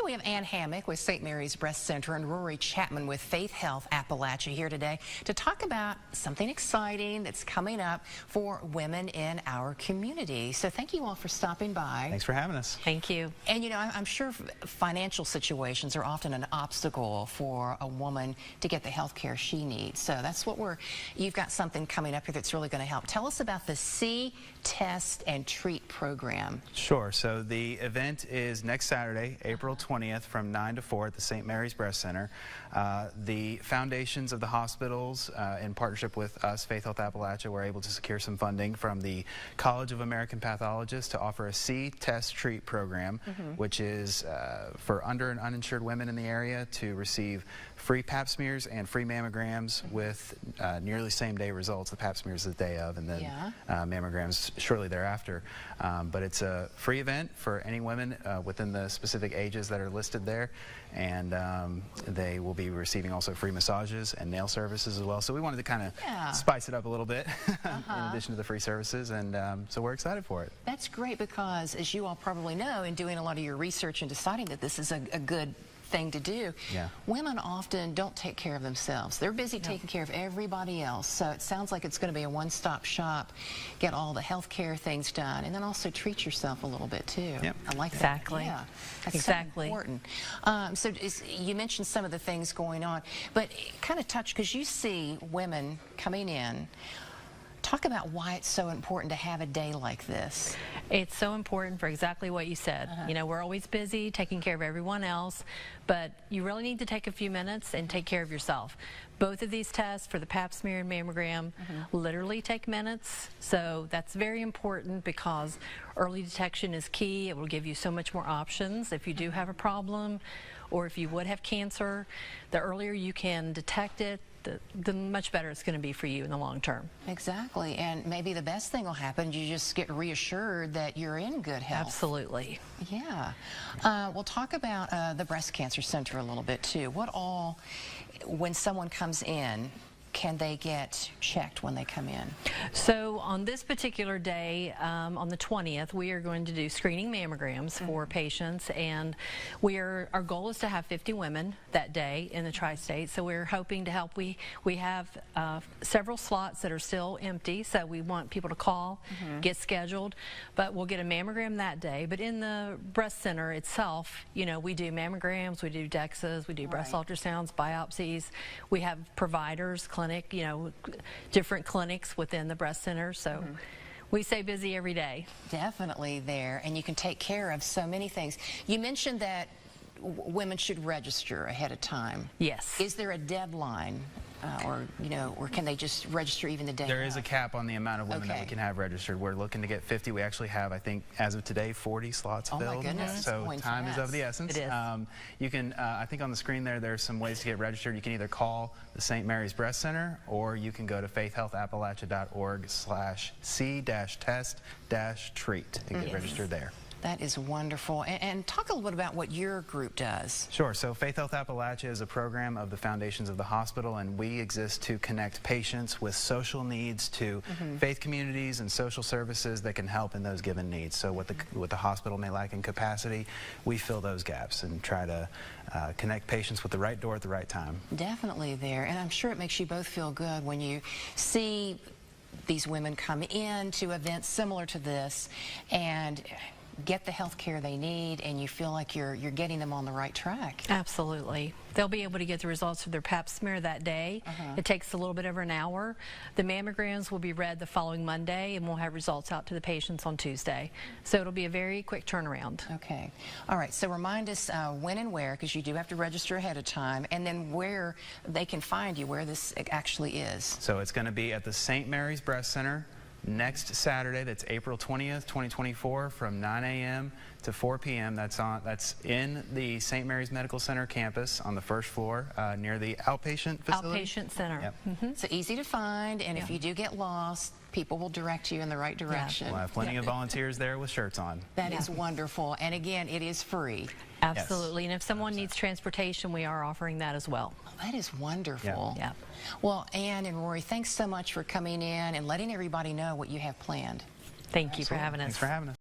we have Ann Hammock with St. Mary's Breast Center and Rory Chapman with Faith Health Appalachia here today to talk about something exciting that's coming up for women in our community. So thank you all for stopping by. Thanks for having us. Thank you. And you know, I'm sure financial situations are often an obstacle for a woman to get the health care she needs. So that's what you've got something coming up here that's really going to help. Tell us about the See, Test, and Treat program. Sure. So the event is next Saturday, April 20th from 9 to 4 at the St. Mary's Breast Center. The foundations of the hospitals, in partnership with us, Faith Health Appalachia, were able to secure some funding from the College of American Pathologists to offer a See, Test, Treat program, which is for under and uninsured women in the area to receive free pap smears and free mammograms with nearly same-day results. The pap smears the day of, and then mammograms shortly thereafter. But it's a free event for any women within the specific ages that are listed there, and they will be receiving also free massages and nail services as well. So we wanted to kind of spice it up a little bit in addition to the free services, and so we're excited for it. That's great because, as you all probably know, in doing a lot of your research and deciding that this is a good thing to do, women often don't take care of themselves. They're busy taking care of everybody else. So it sounds like it's going to be a one-stop shop, get all the health care things done, and then also treat yourself a little bit too. I like that. Exactly. Yeah, that's exactly so important. So you mentioned some of the things going on, but kind of touch, because you see women coming in. Talk about why it's so important to have a day like this. It's so important for exactly what you said. You know, we're always busy taking care of everyone else, but you really need to take a few minutes and take care of yourself. Both of these tests for the pap smear and mammogram literally take minutes, so that's very important because early detection is key. It will give you so much more options if you do have a problem, or if you would have cancer. The earlier you can detect it, the much better it's going to be for you in the long term. Exactly, and maybe the best thing will happen, you just get reassured that you're in good health. Absolutely. Yeah. We'll talk about the Breast Cancer Center a little bit too. What all, when someone comes in, can they get checked when they come in? So on this particular day, on the 20th, we are going to do screening mammograms for patients, and our goal is to have 50 women that day in the tri-state. So we're hoping to help. We have several slots that are still empty, so we want people to call, get scheduled, but we'll get a mammogram that day. But in the breast center itself, you know, we do mammograms, we do DEXAs, we do breast ultrasounds, biopsies. We have providers, you know, different clinics within the breast center, so we stay busy every day. Definitely there, and you can take care of so many things. You mentioned that women should register ahead of time. Yes. Is there a deadline, or you know, or can they just register even the day There is a cap on the amount of women that we can have registered. We're looking to get 50. We actually have, I think, as of today, 40 slots filled. Oh my goodness. So time is of the essence. It is. You can, I think on the screen there's some ways to get registered. You can either call the St. Mary's Breast Center, or you can go to faithhealthappalachia.org/see-test-treat and get registered there. That is wonderful. And talk a little bit about what your group does. Sure. So Faith Health Appalachia is a program of the foundations of the hospital, and we exist to connect patients with social needs to faith communities and social services that can help in those given needs. So what the hospital may lack in capacity, we fill those gaps and try to connect patients with the right door at the right time. Definitely there. And I'm sure it makes you both feel good when you see these women come in to events similar to this and get the health care they need, and you feel like you're getting them on the right track. Absolutely. They'll be able to get the results of their pap smear that day. It takes a little bit over an hour. The mammograms will be read the following Monday, and we'll have results out to the patients on Tuesday. So it'll be a very quick turnaround. Okay. All right. So remind us when and where, because you do have to register ahead of time, and then where they can find you, where this actually is. So it's going to be at the St. Mary's Breast Center next Saturday. That's April 20th, 2024, from 9 a.m. to 4 p.m. That's in the St. Mary's Medical Center campus on the first floor near the outpatient facility. Outpatient center. So easy to find, and if you do get lost, people will direct you in the right direction. We'll have plenty of volunteers there with shirts on. That is wonderful, and again, it is free. Absolutely, and if someone needs transportation, we are offering that as well. Oh, that is wonderful. Yeah. Well, Ann and Rory, thanks so much for coming in and letting everybody know what you have planned. Thank you for having us. Thanks for having us.